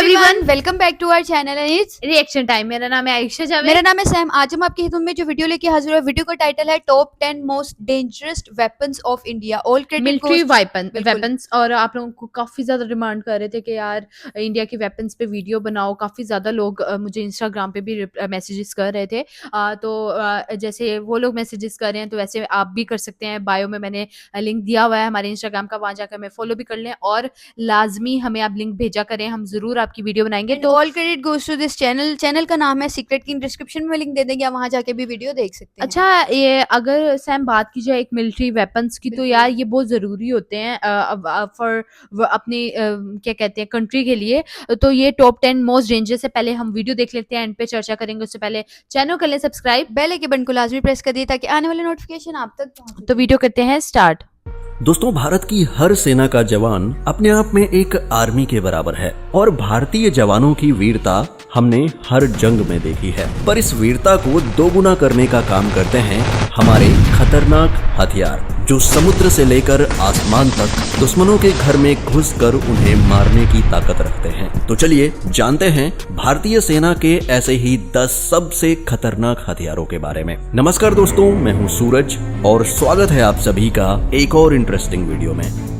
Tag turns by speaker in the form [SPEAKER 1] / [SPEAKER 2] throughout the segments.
[SPEAKER 1] Everyone, welcome back to our channel and it's
[SPEAKER 2] reaction time. मेरा नाम है आयशा जावेद।
[SPEAKER 1] मेरा नाम है सैम। आज हम आपकी खिदमत में जो वीडियो लेके हाजिर हुए, वीडियो का टाइटल है top 10 most dangerous weapons of India. All
[SPEAKER 2] military weapons. और आप लोगों को काफी ज्यादा डिमांड कर रहे थे कि यार इंडिया की वेपन्स पे वीडियो बनाओ। काफी ज्यादा लोग मुझे इंस्टाग्राम पे भी मैसेजेस कर रहे थे। जैसे वो लोग मैसेजेस कर रहे हैं तो वैसे आप भी कर सकते हैं। बायो में मैंने लिंक दिया हुआ है हमारे इंस्टाग्राम का, वहां जाकर हमें फॉलो भी कर लें और लाजमी हमें आप लिंक भेजा करें, हम जरूर आपकी वीडियो बनाएंगे।
[SPEAKER 1] तो all credit goes to this channel का नाम है सीक्रेट की, डिस्क्रिप्शन में लिंक दे देंगे, आप वहां जाके भी वीडियो देख सकते हैं।
[SPEAKER 2] अच्छा, ये अगर सैम बात की जाए एक मिलिट्री वेपन्स की, तो यार ये बहुत ज़रूरी होते हैं फॉर अपने क्या कहते हैं कंट्री के लिए। तो ये टॉप 10 मोस्ट डेंजरस है। पहले हम वीडियो देख लेते हैं, एंड पे चर्चा करेंगे। उससे पहले चैनल कर लें सब्सक्राइब,
[SPEAKER 1] बेल के बटन को लाजमी प्रेस कर दिए ताकि आने वाले नोटिफिकेशन आप तक पहुंचे।
[SPEAKER 2] तो वीडियो करते हैं स्टार्ट।
[SPEAKER 3] दोस्तों, भारत की हर सेना का जवान अपने आप में एक आर्मी के बराबर है और भारतीय जवानों की वीरता हमने हर जंग में देखी है। पर इस वीरता को दोगुना करने का काम करते हैं हमारे खतरनाक हथियार, जो समुद्र से लेकर आसमान तक दुश्मनों के घर में घुसकर उन्हें मारने की ताकत रखते हैं। तो चलिए जानते हैं भारतीय सेना के ऐसे ही 10 सबसे खतरनाक हथियारों के बारे में। नमस्कार दोस्तों, मैं हूं सूरज और स्वागत है आप सभी का एक और इंटरेस्टिंग वीडियो में।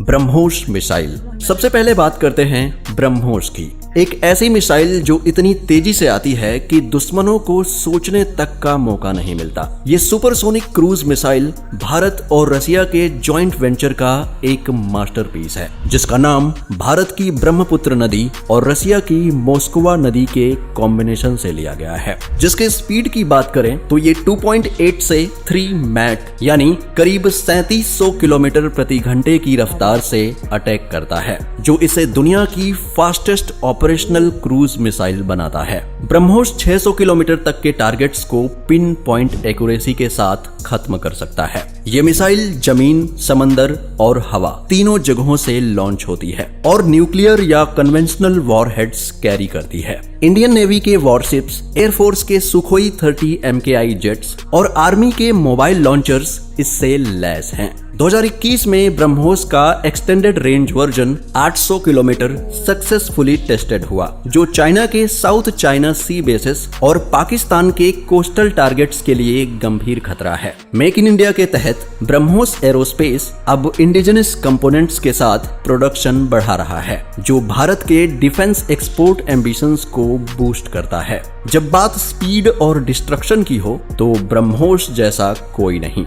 [SPEAKER 3] ब्रह्मोस मिसाइल। सबसे पहले बात करते हैं ब्रह्मोस की। एक ऐसी मिसाइल जो इतनी तेजी से आती है कि दुश्मनों को सोचने तक का मौका नहीं मिलता। ये सुपरसोनिक क्रूज मिसाइल भारत और रसिया के जॉइंट वेंचर का एक मास्टरपीस है, जिसका नाम भारत की ब्रह्मपुत्र नदी और रसिया की मोस्कवा नदी के कॉम्बिनेशन से लिया गया है। जिसके स्पीड की बात करें तो ये 2.8 से 3 मैक यानी करीब 3700 किलोमीटर प्रति घंटे की रफ्तार से अटैक करता है, जो इसे दुनिया की फास्टेस्ट ऑपरेशनल क्रूज मिसाइल बनाता है। ब्रह्मोस 600 किलोमीटर तक के टारगेट्स को पिन पॉइंट एक्यूरेसी के साथ खत्म कर सकता है। ये मिसाइल जमीन, समंदर और हवा तीनों जगहों से लॉन्च होती है और न्यूक्लियर या कन्वेंशनल वॉरहेड्स कैरी करती है। इंडियन नेवी के वॉरशिप्स, एयरफोर्स के सुखोई 30 MKI जेट्स और आर्मी के मोबाइल लॉन्चर्स इससे लैस हैं। 2021 में ब्रह्मोस का extended range version 800 kilometre successfully tested हुआ, जो चाइना के साउथ चाइना सी बेसिस और पाकिस्तान के कोस्टल टारगेट्स के लिए गंभीर खतरा है। मेक इन इंडिया के तहत ब्रह्मोस एरोस्पेस अब इंडिजिनस कंपोनेंट्स के साथ प्रोडक्शन बढ़ा रहा है, जो भारत के डिफेंस एक्सपोर्ट एम्बिशंस को बूस्ट करता है। जब बात स्पीड और डिस्ट्रक्शन की हो तो ब्रह्मोस जैसा कोई नहीं।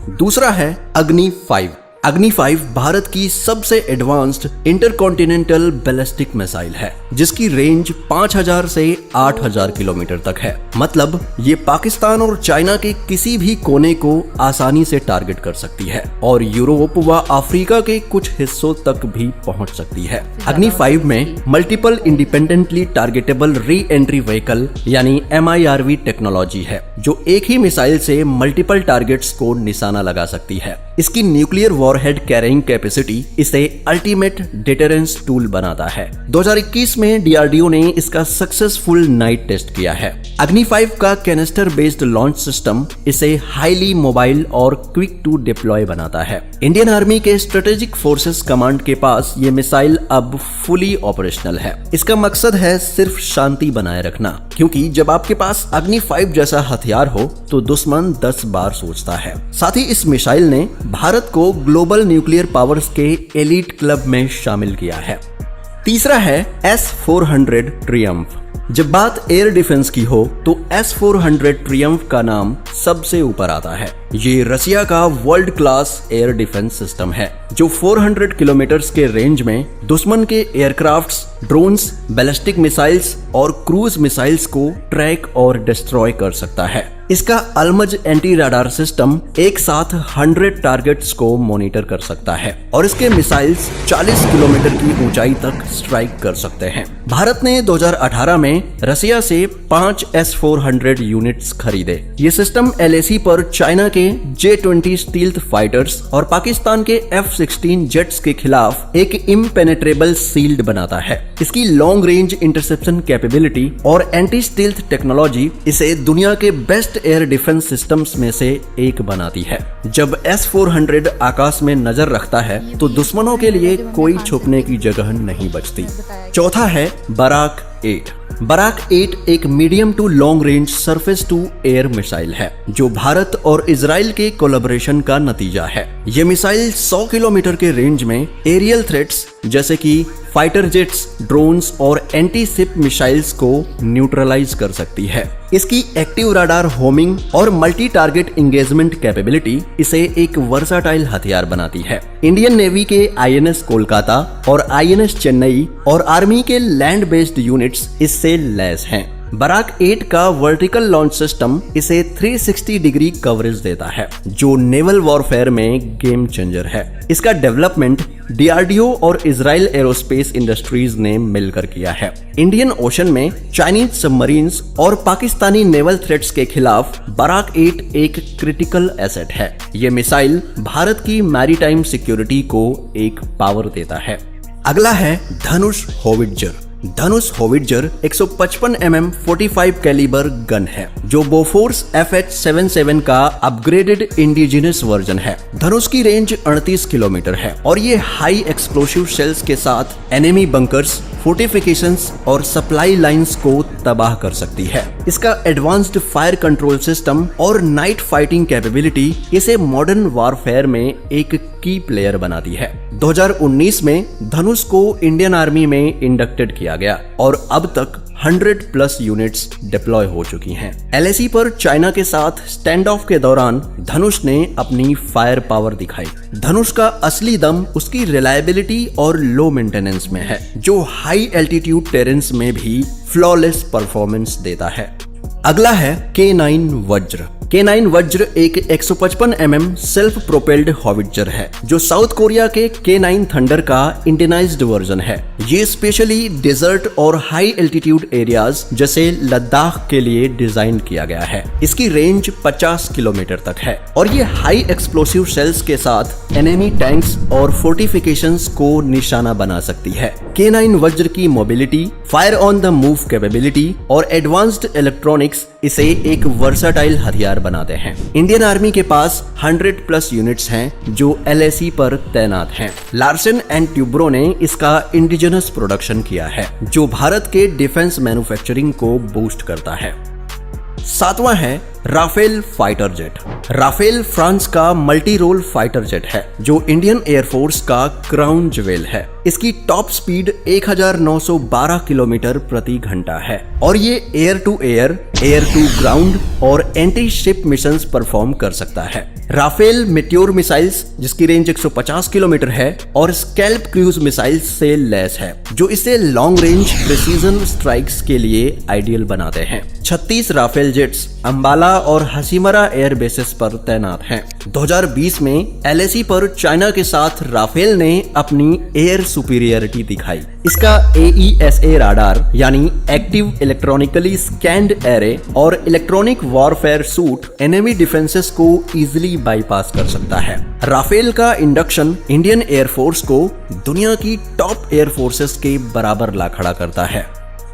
[SPEAKER 3] दूसरा है अग्नि 5। अग्नि 5 भारत की सबसे एडवांस्ड इंटरकॉन्टिनेंटल बैलिस्टिक मिसाइल है, जिसकी रेंज 5000 से 8000 किलोमीटर तक है। मतलब ये पाकिस्तान और चाइना के किसी भी कोने को आसानी से टारगेट कर सकती है और यूरोप व अफ्रीका के कुछ हिस्सों तक भी पहुंच सकती है। अग्नि 5 में multiple independently targetable re entry vehicle यानी MIRV टेक्नोलॉजी है, जो एक ही मिसाइल से मल्टीपल टारगेट्स को निशाना लगा सकती है। इसकी न्यूक्लियर वॉरहेड कैरिंग कैपेसिटी इसे अल्टीमेट डिटरेंस टूल बनाता है। 2021 में DRDO ने इसका सक्सेसफुल नाइट टेस्ट किया है। अग्नि 5 का कैनिस्टर बेस्ड लॉन्च सिस्टम इसे हाईली मोबाइल और क्विक टू डिप्लॉय बनाता है। इंडियन आर्मी के स्ट्रेटेजिक फोर्सेस कमांड के पास ये मिसाइल अब फुली ऑपरेशनल है। इसका मकसद है सिर्फ शांति बनाए रखना, क्योंकि जब आपके पास अग्नि 5 जैसा हथियार हो तो दुश्मन 10 बार सोचता है। साथ ही इस मिसाइल ने भारत को ग्लोबल न्यूक्लियर पावर्स के एलीट क्लब में शामिल किया है। तीसरा है S-400 ट्रियम्फ। जब बात एयर डिफेंस की हो तो S-400 ट्रियम्फ का नाम सबसे ऊपर आता है। ये रसिया का world class air defence system है, जो 400 किलोमीटर के रेंज में दुश्मन के एयरक्राफ्ट्स, ड्रोन्स, बैलिस्टिक मिसाइल्स और क्रूज मिसाइल्स को ट्रैक और डिस्ट्रॉय कर सकता है। इसका अल्मज एंटी रडार सिस्टम एक साथ 100 टारगेट्स को मॉनिटर कर सकता है और इसके मिसाइल्स 40 किलोमीटर की ऊंचाई तक स्ट्राइक कर सकते हैं। भारत ने 2018 में रसिया से 5 S-400 यूनिट्स खरीदे। ये सिस्टम LAC पर चाइना के J-20 स्टील्थ फाइटर्स और पाकिस्तान के F-16 जेट्स के खिलाफ एक इम्पेनेट्रेबल शील्ड बनाता है। इसकी लॉन्ग रेंज इंटरसेप्शन कैपेबिलिटी और एंटी स्टील्थ टेक्नोलॉजी इसे दुनिया के बेस्ट एयर डिफेंस सिस्टम्स में से एक बनाती है। जब S-400 आकाश में नजर रखता है तो दुश्मनों के लिए कोई छुपने की जगह नहीं बचती। चौथा है बराक 8। बराक 8 एक medium to long range surface to air missile है जो भारत और इजराइल के कोलैबोरेशन का नतीजा है। ये मिसाइल 100 किलोमीटर के रेंज में एरियल थ्रेट्स जैसे कि फाइटर जेट्स, ड्रोन्स और एंटी शिप मिसाइल्स को न्यूट्रलाइज कर सकती है। इसकी एक्टिव राडार होमिंग और मल्टी टारगेट इंगेजमेंट कैपेबिलिटी इसे एक वर्साटाइल हथियार बनाती है। इंडियन नेवी के INS कोलकाता और INS चेन्नई और आर्मी के लैंड बेस्ड यूनिट्स इससे लैस हैं। बराक 8 का वर्टिकल लॉन्च सिस्टम इसे 360 डिग्री कवरेज देता है जो नेवल वॉरफेयर में गेम चेंजर है। इसका डेवलपमेंट DRDO और इजराइल एरोस्पेस इंडस्ट्रीज ने मिलकर किया है। इंडियन ओशन में चाइनीज सबमरीन्स और पाकिस्तानी नेवल थ्रेट्स के खिलाफ बराक 8 एक क्रिटिकल एसेट है। ये मिसाइल भारत की मैरीटाइम सिक्योरिटी को एक पावर देता है। अगला है धनुष होविट्जर। धनुष होविट्जर 155 mm 45 कैलिबर गन है जो बोफोर्स FH-77 का अपग्रेडेड इंडिजिनस वर्जन है। धनुष की रेंज 38 किलोमीटर है और ये हाई एक्सप्लोसिव सेल्स के साथ एनिमी बंकर्स, फोर्टिफिकेशंस और सप्लाई लाइंस को तबाह कर सकती है। इसका एडवांस्ड फायर कंट्रोल सिस्टम और नाइट फाइटिंग कैपेबिलिटी इसे मॉडर्न वॉरफेयर में एक की प्लेयर बनाती है। 2019 में धनुष को इंडियन आर्मी में इंडक्टेड किया गया और अब तक 100+ यूनिट्स डिप्लॉय हो चुकी हैं। LAC पर चाइना के साथ स्टैंड ऑफ के दौरान धनुष ने अपनी फायर पावर दिखाई। धनुष का असली दम उसकी रिलायबिलिटी और लो मेंटेनेंस में है जो हाई एल्टीट्यूड टेरेंस में भी फ्लॉलेस परफॉर्मेंस देता है। अगला है K9 वज्र। K9 वज्र एक 155 mm सेल्फ प्रोपेल्ड हॉविट्जर है जो साउथ कोरिया के K9 थंडर का इंडियनाइज्ड वर्जन है। ये स्पेशली डेजर्ट और हाई एल्टीट्यूड एरियाज जैसे लद्दाख के लिए डिजाइन किया गया है। इसकी रेंज 50 किलोमीटर तक है और ये हाई एक्सप्लोसिव सेल्स के साथ एनिमी टैंक्स और फोर्टिफिकेशंस को निशाना बना सकती है। K9 वज्र की mobility, fire on the move capability और एडवांस्ड इलेक्ट्रॉनिक्स इसे एक वर्साटाइल हथियार बनाते हैं। इंडियन आर्मी के पास 100+ यूनिट्स हैं जो LAC पर तैनात हैं। लार्सन एंड ट्यूब्रो ने इसका इंडिजिनस प्रोडक्शन किया है जो भारत के डिफेंस मैन्युफैक्चरिंग को बूस्ट करता है। सातवां है Rafale fighter jet. Rafale France का मल्टी रोल फाइटर जेट है जो इंडियन एयरफोर्स का क्राउन ज्वेल है। इसकी टॉप स्पीड 1912 किलोमीटर प्रति घंटा है और ये air to air, air to ground और एंटी शिप मिशंस परफॉर्म कर सकता है। राफेल मेट्योर मिसाइल्स जिसकी रेंज 150 किलोमीटर है और स्कैल्प क्रूज मिसाइल्स से लैस है जो इसे लॉन्ग रेंज प्रिसीजन स्ट्राइक्स के लिए आइडियल बनाते हैं। 36 राफेल जेट्स अंबाला और हसीमरा एयर बेसेस पर तैनात हैं। 2020 में LAC पर चाइना के साथ राफेल ने अपनी एयर सुपीरियरिटी दिखाई। इसका AESA राडार यानी एक्टिव इलेक्ट्रॉनिकली स्कैन्ड एरे और electronic warfare suit enemy defences को इजीली बाईपास कर सकता है। राफेल का इंडक्शन इंडियन एयरफोर्स को दुनिया की टॉप एयर फोर्सेस के बराबर ला खड़ा करता है।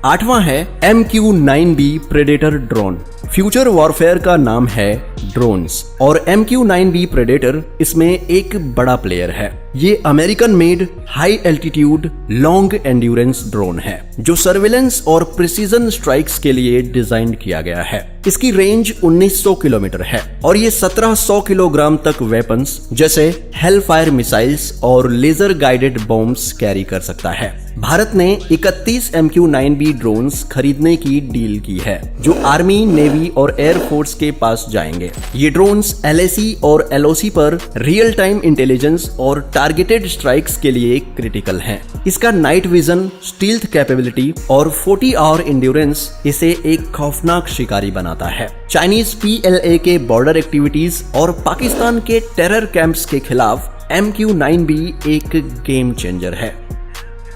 [SPEAKER 3] आठवां है MQ-9B predator drone. Future warfare का नाम है ड्रोन्स और MQ-9B प्रेडेटर इसमें एक बड़ा प्लेयर है। ये American made high altitude long endurance drone है जो सर्विलेंस और प्रिसीजन स्ट्राइक्स के लिए डिजाइन किया गया है। इसकी रेंज 1900 किलोमीटर है और ये 1700 किलोग्राम तक वेपन्स जैसे हेलफायर मिसाइल्स और लेजर गाइडेड बॉम्ब्स कैरी कर सकता है। भारत ने 31 MQ-9B ड्रोन्स खरीदने की डील की है जो आर्मी, नेवी और एयरफोर्स के पास जाएंगे। ये ड्रोन्स LAC और LOC पर रियल टाइम इंटेलिजेंस और टारगेटेड स्ट्राइक्स के लिए क्रिटिकल हैं। इसका नाइट विजन, स्टील्थ कैपेबिलिटी और 40 आवर इंड्योरेंस इसे एक खौफनाक शिकारी बनाता है। चाइनीज PLA के बॉर्डर एक्टिविटीज और पाकिस्तान के टेरर कैंप्स के खिलाफ MQ-9B एक गेम चेंजर है।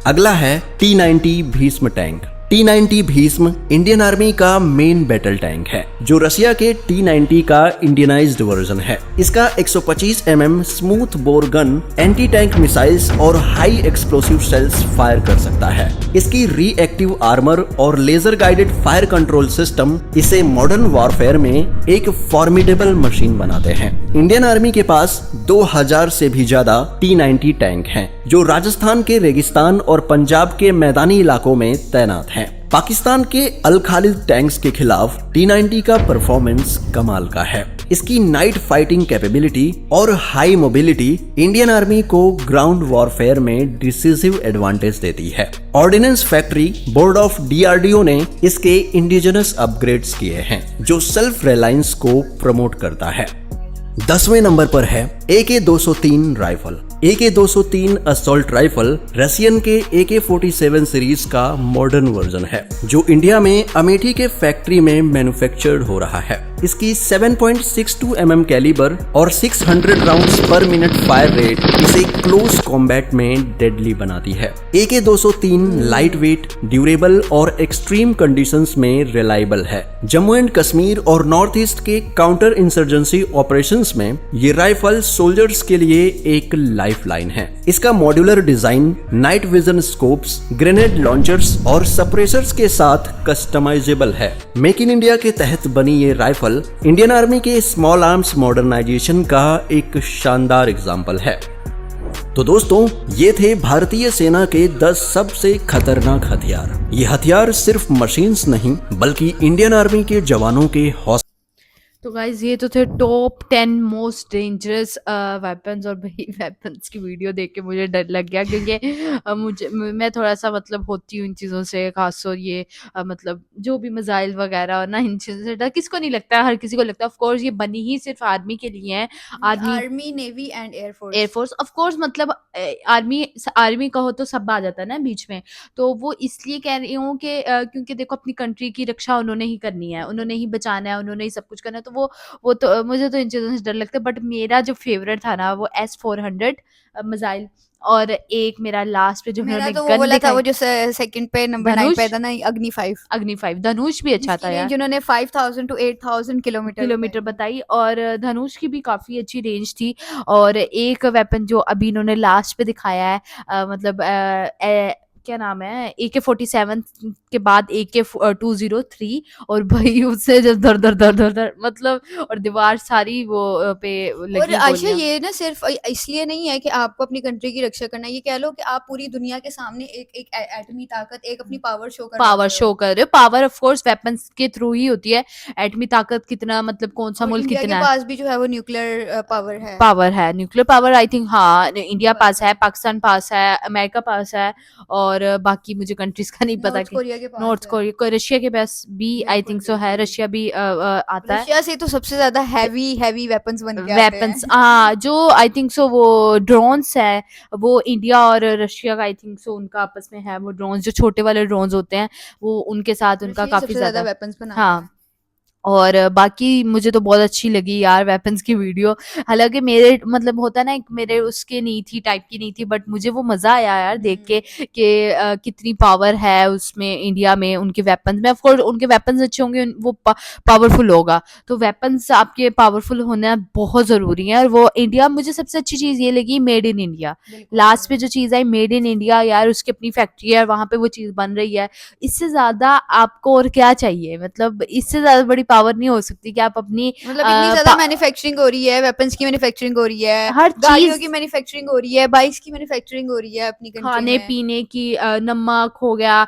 [SPEAKER 3] अगला है T-90 Bhishma tank. T-90 Bhishma Indian army का मेन बैटल टैंक है, जो रशिया के T-90 का इंडियनाइज्ड वर्जन है। इसका 125 mm smooth bore gun anti tank missiles और हाई एक्सप्लोसिव सेल्स फायर कर सकता है। इसकी रिएक्टिव आर्मर और laser guided fire control system इसे मॉडर्न वॉरफेयर में एक फॉर्मिडेबल मशीन बनाते हैं। इंडियन आर्मी के पास 2000 से भी ज्यादा T-90 टैंक हैं, जो राजस्थान के रेगिस्तान और पंजाब के मैदानी इलाकों में तैनात हैं। पाकिस्तान के अल खालिद टैंक्स के खिलाफ T-90 का परफॉर्मेंस कमाल का है। इसकी नाइट फाइटिंग कैपेबिलिटी और हाई मोबिलिटी इंडियन आर्मी को ग्राउंड वॉरफेयर में डिसिसिव एडवांटेज देती है। Ordnance factory board of DRDO ने इसके इंडिजिनस अपग्रेड्स किए हैं, जो सेल्फ रिलायंस को प्रमोट करता है। 10वें नंबर पर है AK-203 rifle. AK-203 assault rifle Russian के AK-47 सीरीज का मॉडर्न वर्जन है, जो इंडिया में अमेठी के फैक्ट्री में मैन्युफैक्चर्ड हो रहा है। इसकी 7.62 mm कैलिबर और 600 राउंड्स पर मिनट फायर रेट इसे क्लोज कॉम्बैट में डेडली बनाती है। AK-203 लाइट वेट, ड्यूरेबल और एक्सट्रीम कंडीशंस में रिलायबल है। जम्मू एंड कश्मीर और नॉर्थ ईस्ट के काउंटर इंसर्जेंसी ऑपरेशंस में ये राइफल सोल्जर्स के लिए एक लाइफलाइन है। इसका modular design, night vision scopes, grenade launchers और सप्रेसर्स के साथ कस्टमाइजेबल है। मेक इन इंडिया के तहत बनी ये राइफल इंडियन आर्मी के स्मॉल आर्म्स मॉडर्नाइजेशन का एक शानदार एग्जाम्पल है। तो दोस्तों, ये थे भारतीय सेना के 10 सबसे खतरनाक हथियार। ये हथियार सिर्फ मशीन्स नहीं, बल्कि इंडियन आर्मी के जवानों के हौसले।
[SPEAKER 2] तो गाइज ये तो थे टॉप 10 मोस्ट डेंजरस वेपन्स। और भाई वेपन्स की वीडियो देख के मुझे डर लग गया, क्योंकि मैं थोड़ा सा मतलब होती हूँ इन चीज़ों से, खासतौर ये मतलब जो भी मिसाइल वगैरह और ना, इन चीज़ों से डर किसको नहीं लगता है, हर किसी को लगता है। ऑफ कोर्स ये बनी ही सिर्फ आर्मी के लिए है।
[SPEAKER 1] Army, navy and
[SPEAKER 2] air force of course, मतलब आर्मी कहो तो सब आ जाता है ना बीच में। तो वो इसलिए कह रही हूँ कि क्योंकि देखो अपनी कंट्री की रक्षा उन्होंने ही करनी है, उन्होंने ही बचाना है, उन्होंने ही सब कुछ करना है। तो वो तो मुझे तो इन चीज़ों से डर लगता है। बट मेरा जो फेवरेट था ना, वो S-400 मिसाइल, और एक मेरा लास्ट पे जो
[SPEAKER 1] मेरा तो वो
[SPEAKER 2] गन
[SPEAKER 1] वाला था, वो
[SPEAKER 2] दिखाई,
[SPEAKER 1] जो सेकंड पे नंबर 9 पे था ना, अग्नि 5।
[SPEAKER 2] अग्नि 5 धनुष भी अच्छा था यार,
[SPEAKER 1] जिन्होंने 5000 to 8000 किलोमीटर
[SPEAKER 2] बताई। और धनुष की भी काफी अच्छी रेंज थी। और एक वेपन जो अभी इन्होंने लास्ट पे दिखाया है, मतलब क्या नाम है, AK-47 के बाद AK-203, और भाई उससे जब दर दर दर दर दर मतलब, और दीवार सारी वो पे लगी
[SPEAKER 1] और अच्छा,
[SPEAKER 2] गोलियां।
[SPEAKER 1] ये ना सिर्फ इसलिए नहीं है कि आपको अपनी कंट्री की रक्षा करना है, ये कह लो कि आप पूरी दुनिया के सामने एक एटमी ताकत, एक अपनी पावर शो कर
[SPEAKER 2] रहे हो। पावर ऑफ कोर्स वेपन्स के थ्रू ही होती है। एटमी ताकत कितना, मतलब कौन सा मुल्क
[SPEAKER 1] इंडिया
[SPEAKER 2] कितना
[SPEAKER 1] के पास भी जो है वो न्यूक्लियर
[SPEAKER 2] पावर है, न्यूक्लियर पावर आई थिंक, हाँ इंडिया पास है, पाकिस्तान पास है, अमेरिका पास है, और बाकी मुझे कंट्रीज का नहीं पता। नॉर्थ कोरिया, रशिया के पास भी आई थिंक सो है, रशिया भी आता है।
[SPEAKER 1] रशिया से तो सबसे ज्यादा हैवी वेपन्स बन के
[SPEAKER 2] वेपन्स, हाँ, जो आई थिंक सो वो ड्रोन्स है, वो इंडिया और रशिया का आई थिंक सो उनका आपस में है। वो ड्रोन्स जो छोटे वाले ड्रोन्स होते हैं, वो उनके साथ उनका काफी ज्यादा
[SPEAKER 1] वेपन्स बना।
[SPEAKER 2] हाँ, और बाकी मुझे तो बहुत अच्छी लगी यार वेपन्स की वीडियो। हालांकि मेरे मतलब होता है ना, मेरे उसके नहीं थी, टाइप की नहीं थी, बट मुझे वो मजा आया यार देख के कि कितनी पावर है उसमें, इंडिया में उनके वेपन्स में। ऑफ कोर्स उनके वेपन्स अच्छे होंगे, वो पावरफुल होगा, तो वेपन्स आपके पावरफुल होना बहुत जरूरी है। और वो इंडिया, मुझे सबसे अच्छी चीज ये लगी, मेड इन इंडिया। लास्ट पे जो चीज आई, मेड इन इंडिया, यार उसकी अपनी फैक्ट्री है, वहां पे वो चीज बन रही है। इससे ज्यादा आपको और क्या चाहिए, मतलब इससे ज्यादा बड़ी पावर नहीं हो सकती कि आप अपनी,
[SPEAKER 1] मतलब इतनी ज्यादा मैन्युफैक्चरिंग हो रही है, वेपन्स की मैन्युफैक्चरिंग हो रही है,
[SPEAKER 2] हर
[SPEAKER 1] गाड़ियों की मैन्युफैक्चरिंग हो रही है, बाइक्स की मैन्युफैक्चरिंग हो रही है अपनी कंट्री में,
[SPEAKER 2] खाने पीने की, नमक हो गया,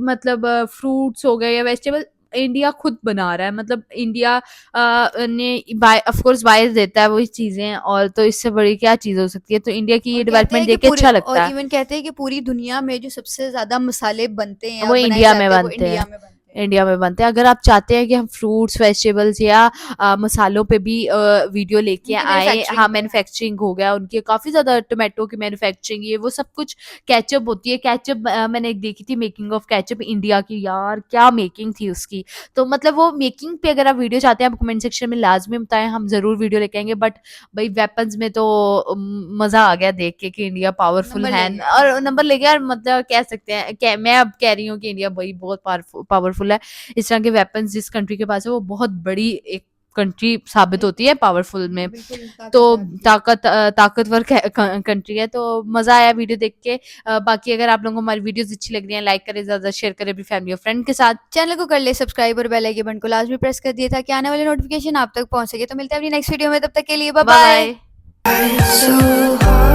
[SPEAKER 2] मतलब फ्रूट्स हो गए या वेजिटेबल, इंडिया खुद बना रहा है। मतलब इंडिया ने ऑफ कोर्स बायर देता है वो चीजें, और तो इससे बड़ी क्या चीज हो सकती है। तो इंडिया की ये डेवलपमेंट देख के अच्छा लगता है।
[SPEAKER 1] इवन कहते हैं कि पूरी दुनिया में जो सबसे ज्यादा मसाले बनते हैं,
[SPEAKER 2] वो इंडिया में बनते हैं। इंडिया में बनते हैं। अगर आप चाहते हैं कि हम फ्रूट्स, वेजिटेबल्स या मसालों पे भी वीडियो लेके
[SPEAKER 1] उनकी
[SPEAKER 2] आए,
[SPEAKER 1] मैन्युफैक्चरिंग
[SPEAKER 2] हाँ
[SPEAKER 1] पे, हाँ।
[SPEAKER 2] मैन्युफैक्चरिंग हो गया उनकी, काफ़ी ज़्यादा टोमेटो की मैन्युफैक्चरिंग, ये वो सब कुछ, केचप होती है, केचप मैंने एक देखी थी मेकिंग ऑफ केचप इंडिया की, यार क्या मेकिंग थी उसकी। तो मतलब वो मेकिंग पे अगर आप वीडियो चाहते हैं, आप कमेंट सेक्शन में लाजमी बताएं, हम ज़रूर वीडियो लेके आएंगे। बट भाई वेपन्स में तो मज़ा आ गया देख के कि इंडिया पावरफुल
[SPEAKER 1] नंबर
[SPEAKER 2] है,
[SPEAKER 1] ले गया।
[SPEAKER 2] और नंबर ले गया, और मतलब कह सकते हैं, मैं अब कह रही हूँ कि इंडिया भाई बहुत पावरफुल है। इस तरह के वेपन्स जिस कंट्री के पास है वो बहुत बड़ी एक कंट्री साबित होती है पावरफुल में।
[SPEAKER 1] बिल्कुल
[SPEAKER 2] तो
[SPEAKER 1] ताकतवर थी।
[SPEAKER 2] ताकतवर कंट्री है। तो मज़ा आया वीडियो देख के। बाकी अगर आप लोगों को हमारी वीडियोस अच्छी लग रही हैं, लाइक करें, ज़्यादा शेयर करें अपनी फैमिली और फ्रेंड के साथ।
[SPEAKER 1] चैनल को कर ले सब्सक्राइब और बेल आइकन को लाजमी प्रेस कर दिए ताकि आने वाले नोटिफिकेशन आप तक पहुंच सके। तो मिलते हैं अपनी नेक्स्ट वीडियो में, तब तक के लिए बाय
[SPEAKER 2] बाय
[SPEAKER 1] बाय।
[SPEAKER 2] बाय।